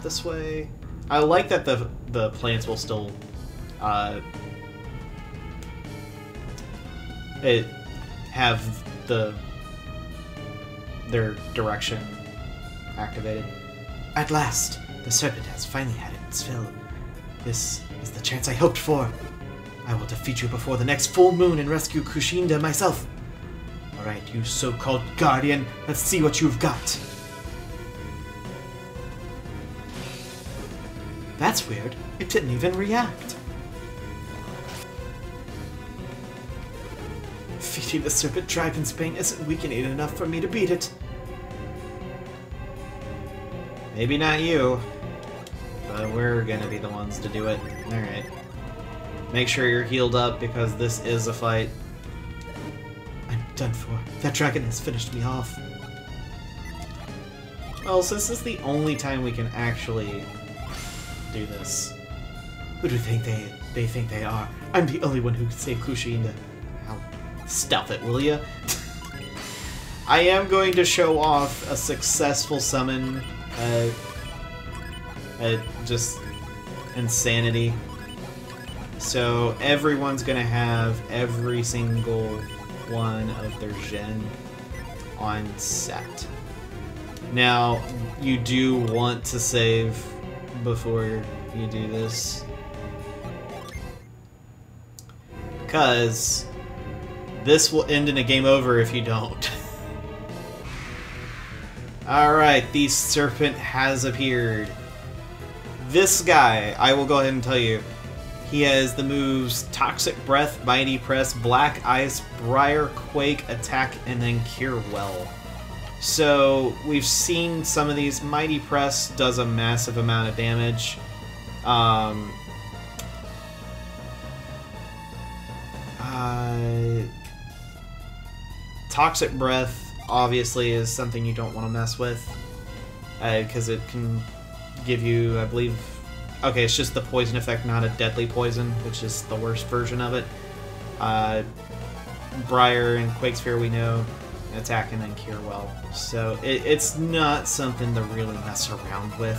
this way. I like that the plants will still have their direction activated. At last, the Serpent has finally had its fill. This is the chance I hoped for. I will defeat you before the next full moon and rescue Kushinda myself. Alright, you so-called Guardian, let's see what you've got. That's weird. It didn't even react. Defeating the Serpent Dragon's Bane isn't weakening enough for me to beat it. Maybe not you, but we're gonna be the ones to do it. Alright. Make sure you're healed up because this is a fight. I'm done for. That dragon has finished me off. Well, since this is the only time we can actually do this. Who do they think they are? I'm the only one who can save Kushinda. Ow. Stealth it, will ya? I am going to show off a successful summon. Just insanity. So everyone's gonna have every single one of their Gen on set. Now, you do want to save before you do this, because this will end in a game over if you don't. Alright, the Serpent has appeared. This guy, I will go ahead and tell you, he has the moves Toxic Breath, Mighty Press, Black Ice, Briar Quake, Attack, and then Cure Well. So, we've seen some of these. Mighty Press does a massive amount of damage. Toxic Breath, obviously, is something you don't want to mess with. Because it can give you, I believe... Okay, it's just the poison effect, not a deadly poison, which is the worst version of it. Briar and Quake Sphere we know. Attack and then Cure Well. So it's not something to really mess around with.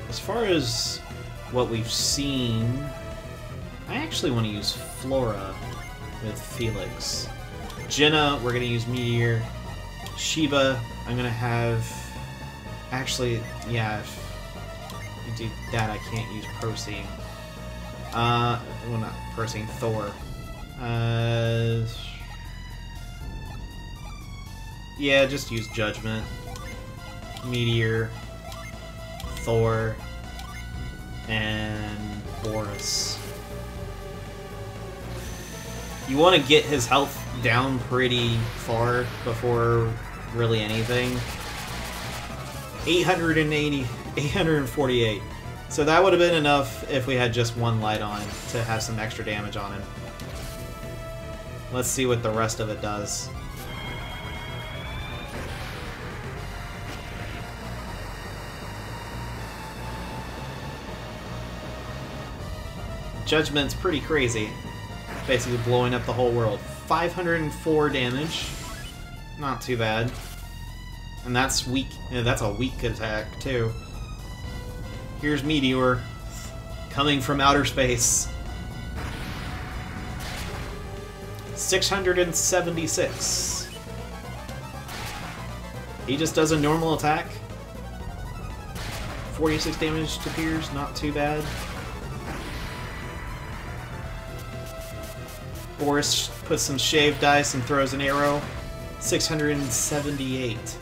As far as what we've seen, I actually want to use Flora with Felix. Jenna, we're going to use Meteor. Shiba, I'm going to have... Actually, yeah, if you do that, I can't use Proceeding. Well, not Proceeding, Thor. Yeah, just use Judgment. Meteor, Thor, and Boris. You want to get his health down pretty far before really anything. 848. So that would have been enough if we had just one light on to have some extra damage on him. Let's see what the rest of it does. Judgment's pretty crazy. Basically blowing up the whole world. 504 damage. Not too bad. And that's weak. Yeah, that's a weak attack, too. Here's Meteor. Coming from outer space. 676. He just does a normal attack. 46 damage to Piers, not too bad. Boris puts some shaved dice and throws an arrow. 678.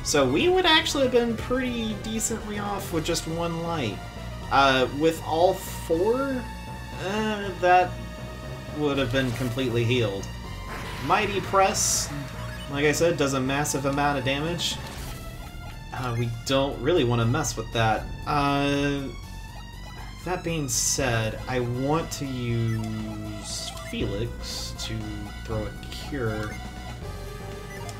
So we would actually have been pretty decently off with just one light. With all four, that would have been completely healed. Mighty Press, like I said, does a massive amount of damage. We don't really want to mess with that. That being said, I want to use Felix to throw a Cure.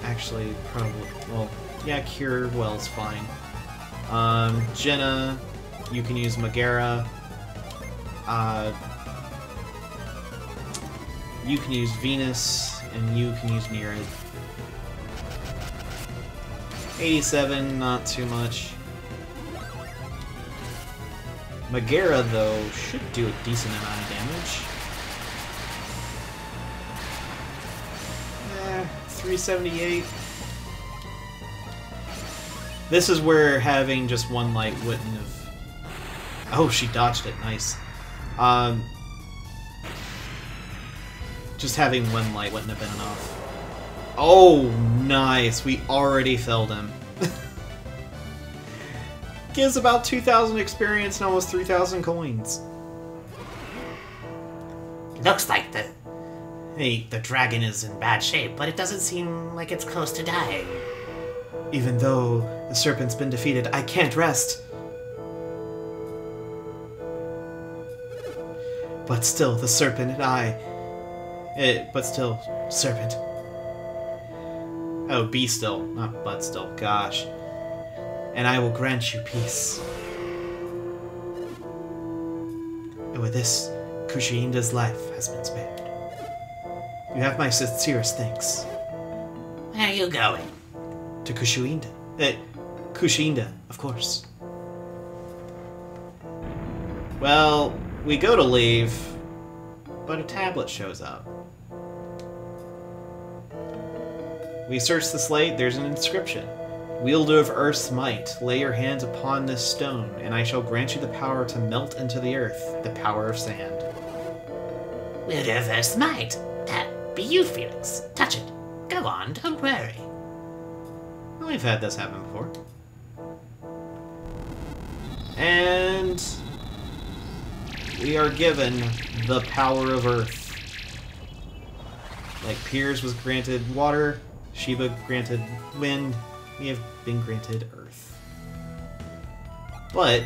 Actually, probably... Well, yeah, Cure Well's fine. Jenna, you can use Megara. You can use Venus, and you can use Mirad. 87, not too much. Megara, though, should do a decent amount of damage. 378. This is where having just one light wouldn't have... Oh, she dodged it. Nice. Just having one light wouldn't have been enough. Oh, nice. We already felled him. Gives about 2,000 experience and almost 3,000 coins. Looks like the dragon is in bad shape, but it doesn't seem like it's close to dying. Even though the serpent's been defeated, I can't rest. But still, the serpent and I... but still, serpent. Oh, be still, not but still. Gosh. And I will grant you peace. And with this, Kushinda's life has been spared. You have my sincerest thanks. Where are you going? To Kushinda. Kushinda, of course. Well, we go to leave, but a tablet shows up. We search the slate, there's an inscription. Wielder of Earth's might, lay your hands upon this stone, and I shall grant you the power to melt into the earth, the power of sand. Wielder of Earth's might? That be you, Felix. Touch it. Go on, don't worry. Well, we've had this happen before. And... we are given the power of Earth. Like Piers was granted water, Sheba granted wind, we have been granted Earth. But,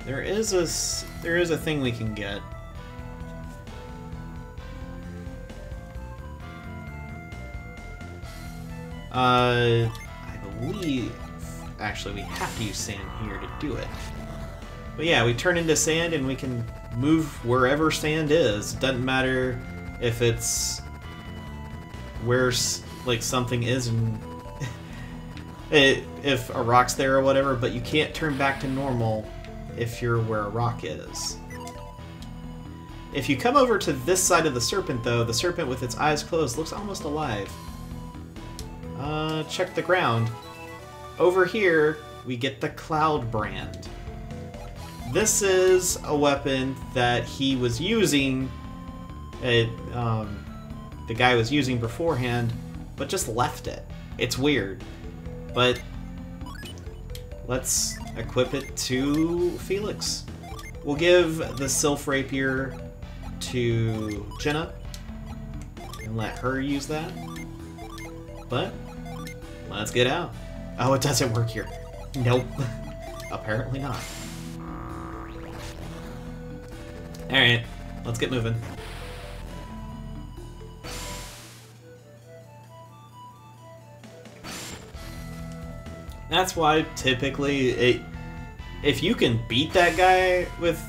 there is a thing we can get. I believe, actually, we have to use sand here to do it. But yeah, we turn into sand and we can move wherever sand is. Doesn't matter if it's where like something is and if a rock's there or whatever, but you can't turn back to normal if you're where a rock is. If you come over to this side of the serpent, though, the serpent with its eyes closed looks almost alive. Check the ground. Over here, we get the Cloud Brand. This is a weapon that he was using, the guy was using beforehand, but just left it. It's weird. But let's equip it to Felix. We'll give the Sylph Rapier to Jenna and let her use that. But let's get out. Oh, it doesn't work here. Nope. Apparently not. Alright, let's get moving. That's why typically, if you can beat that guy with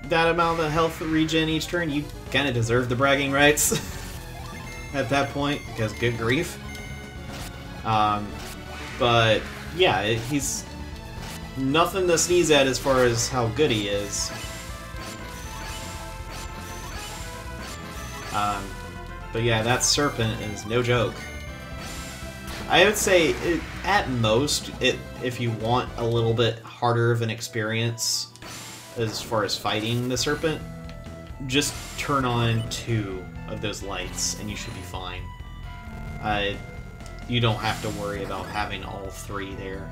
that amount of health regen each turn, you kind of deserve the bragging rights at that point, because good grief. But yeah, he's nothing to sneeze at as far as how good he is. But yeah, that Serpent is no joke. I would say, at most, if you want a little bit harder of an experience as far as fighting the Serpent, just turn on 2 of those lights and you should be fine. You don't have to worry about having all 3 there.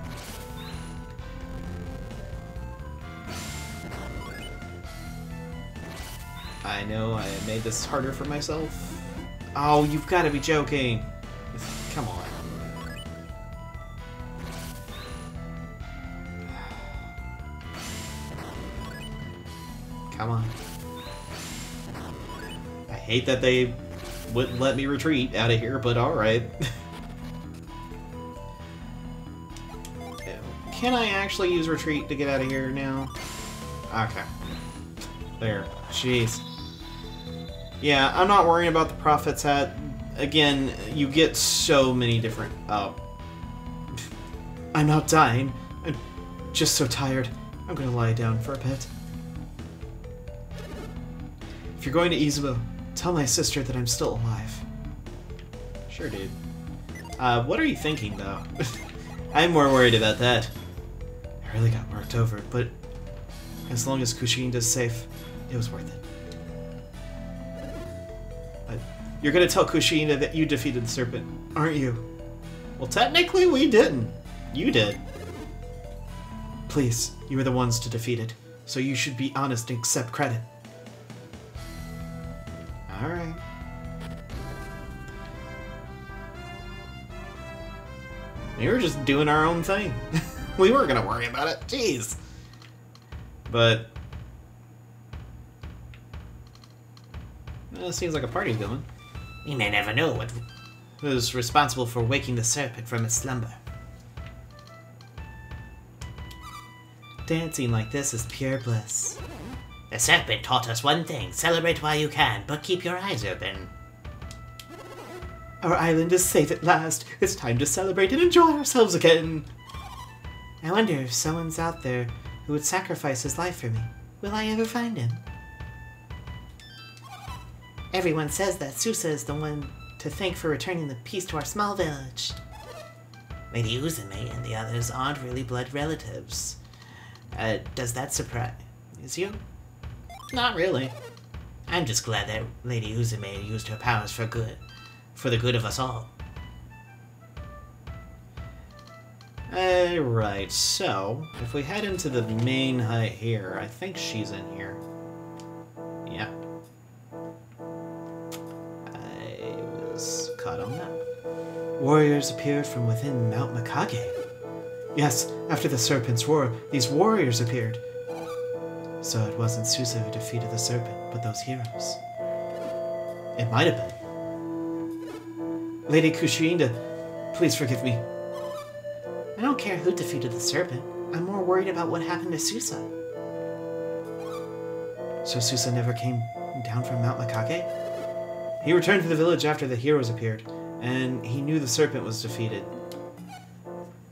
I know, I made this harder for myself. Oh, you've got to be joking. Come on. Come on. I hate that they wouldn't let me retreat out of here, but alright. Can I actually use retreat to get out of here now? Okay. There. Jeez. Yeah, I'm not worrying about the Prophet's Hat again, you get so many different... I'm not dying. I'm just so tired. I'm gonna lie down for a bit. If you're going to Izumo, tell my sister that I'm still alive. Sure, dude. What are you thinking, though? I'm more worried about that. I really got worked over, but as long as Kushinda's safe, it was worth it. You're gonna tell Kushinda that you defeated the Serpent, Aren't you? well, technically, we didn't. You did. Please, you were the ones to defeat it, so you should be honest and accept credit. Alright. We were just doing our own thing. We weren't gonna worry about it. Jeez. But... it seems like a party's going. We may never know what Who's responsible for waking the serpent from its slumber? Dancing like this is pure bliss. the Serpent taught us one thing. Celebrate while you can, but keep your eyes open. Our island is safe at last. It's time to celebrate and enjoy ourselves again. I wonder if someone's out there who would sacrifice his life for me. Will I ever find him? Everyone says that Susa is the one to thank for returning the peace to our small village. Lady Uzume and the others aren't really blood relatives. Does that surprise you? Not really. I'm just glad that Lady Uzume used her powers for good. For the good of us all. Right, so, if we head into the main hut here, I think she's in here. Yeah. I was caught on that. Warriors appeared from within Mount Mikage. Yes, after the Serpent's roar, these warriors appeared. So it wasn't Susa who defeated the Serpent, but those heroes. It might have been. Lady Kushinda, please forgive me. I don't care who defeated the Serpent. I'm more worried about what happened to Susa. So Susa never came down from Mount Mikage? He returned to the village after the heroes appeared, and he knew the Serpent was defeated.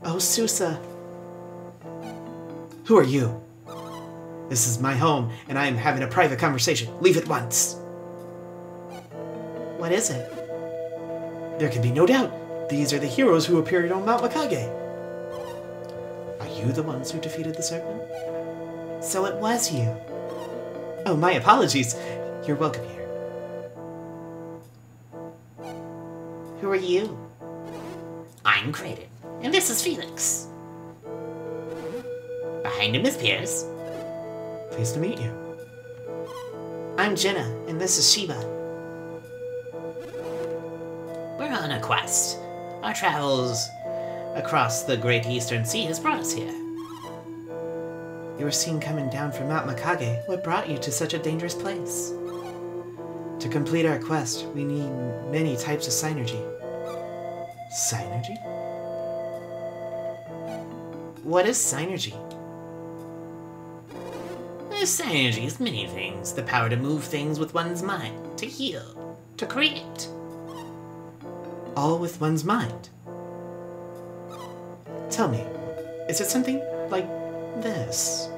Oh, Susa. Who are you? This is my home, and I am having a private conversation. Leave at once. What is it? There can be no doubt. These are the heroes who appeared on Mount Mikage. Are you the ones who defeated the Serpent? So it was you. Oh, my apologies. You're welcome here. Who are you? I'm Kraden, and this is Felix. Behind him is Piers. Pleased to meet you. I'm Jenna, and this is Sheba. We're on a quest. Our travels across the Great Eastern Sea has brought us here. You were seen coming down from Mount Mikage. What brought you to such a dangerous place? To complete our quest, we need many types of synergy. Synergy? What is synergy? Synergy is many things. The power to move things with one's mind, to heal, to create. All with one's mind. Tell me, is it something like this?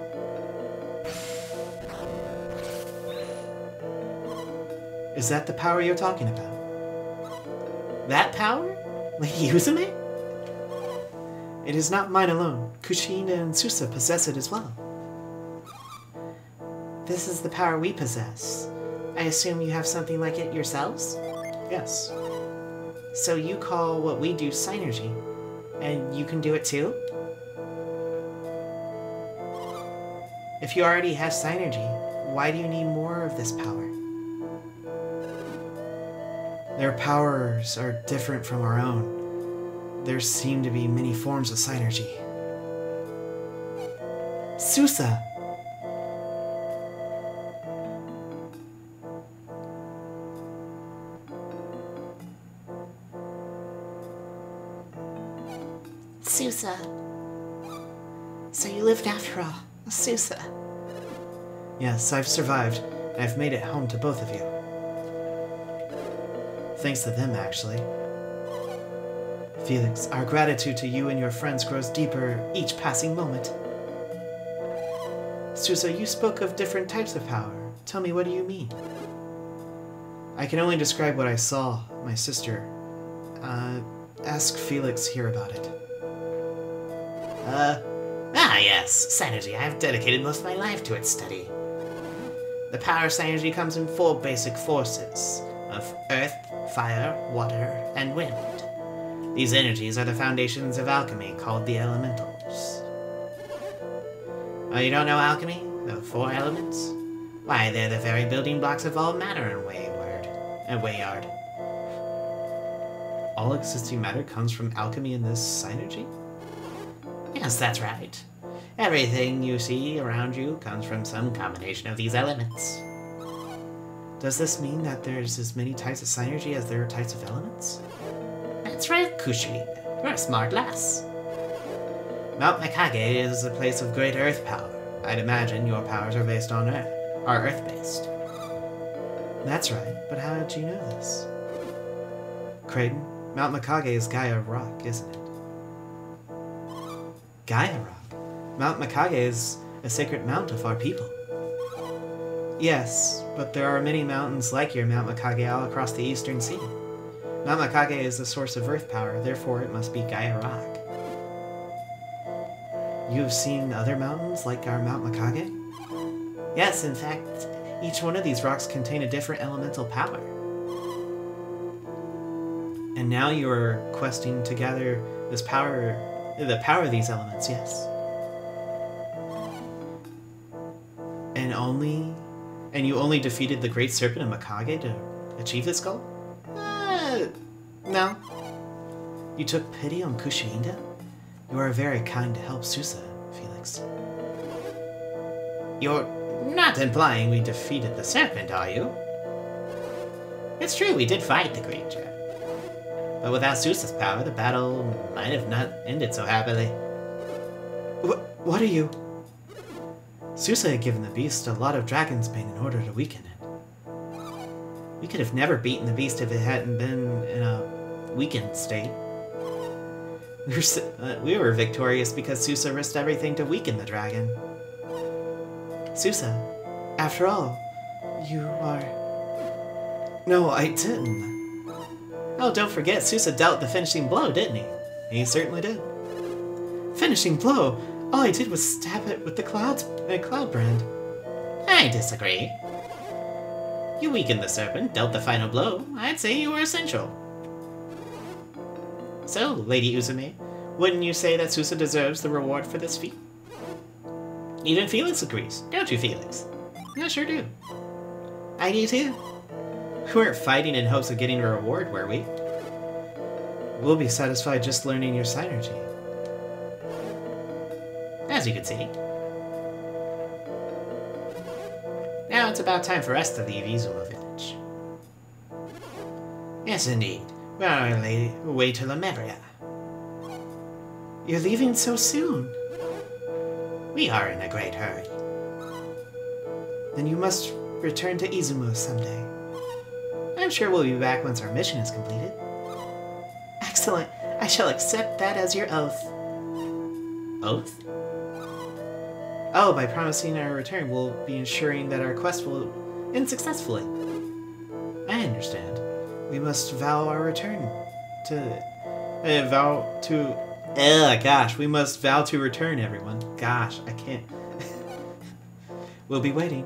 Is that the power you're talking about? That power? Lady Uzume? It is not mine alone. Kushinda and Susa possess it as well. This is the power we possess. I assume you have something like it yourselves? Yes. So you call what we do synergy, and you can do it too? If you already have synergy, why do you need more of this power? Their powers are different from our own. There seem to be many forms of synergy. Susa! Susa. So you lived after all, Susa. Yes, I've survived, and I've made it home to both of you. Thanks to them, actually. Felix, our gratitude to you and your friends grows deeper each passing moment. Susa, you spoke of different types of power. Tell me, what do you mean? I can only describe what I saw, my sister. Ask Felix here about it. Yes, Synergy. I've dedicated most of my life to its study. The power of Synergy comes in 4 basic forces of earth, fire, water, and wind. These energies are the foundations of alchemy, called the elementals. Oh, you don't know alchemy? The 4 elements? Why, they're the very building blocks of all matter in Wayyard. All existing matter comes from alchemy in this Synergy? Yes, that's right. Everything you see around you comes from some combination of these elements. Does this mean that there's as many types of Synergy as there are types of elements? That's right, Kushi. You're a smart lass. Mount Mikage is a place of great earth power. I'd imagine your powers are based on Earth. Are Earth-based. That's right, but how did you know this? Kraden, Mount Mikage is Gaia Rock, isn't it? Gaia Rock? Mount Mikage is a sacred mount of our people. Yes, but there are many mountains like your Mount Mikage all across the Eastern Sea. Mount Mikage is the source of earth power, therefore it must be Gaia Rock. You have seen other mountains like our Mount Mikage? Yes, in fact, each one of these rocks contain a different elemental power. And now you are questing to gather this power, the power of these elements, yes. And you only defeated the Great Serpent of Mikage to achieve this goal? No. You took pity on Kushinda? You are very kind to help Susa, Felix. You're not implying we defeated the Serpent, are you? It's true, we did fight the creature. But without Susa's power, the battle might have not ended so happily. What are you... Susa had given the beast a lot of dragon's bane in order to weaken it. We could have never beaten the beast if it hadn't been in a weakened state. We were victorious because Susa risked everything to weaken the dragon. Susa, after all, you are... No, I didn't. Oh, don't forget, Susa dealt the finishing blow, didn't he? He certainly did. Finishing blow? All I did was stab it with the cloud brand. I disagree. You weakened the Serpent, dealt the final blow. I'd say you were essential. So, Lady Uzume, wouldn't you say that Susa deserves the reward for this feat? Even Felix agrees, don't you, Felix? I sure do. I do too. We weren't fighting in hopes of getting a reward, were we? We'll be satisfied just learning your Synergy. As you can see. Now it's about time for us to leave Izuma Village. Yes, indeed. We're on our way to Lemuria. You're leaving so soon. We are in a great hurry. Then you must return to Izuma someday. I'm sure we'll be back once our mission is completed. Excellent. I shall accept that as your oath. Oath? Oh, by promising our return, we'll be ensuring that our quest will end successfully. I understand. We must vow our return to... we must vow to return, everyone. Gosh, I can't. We'll be waiting.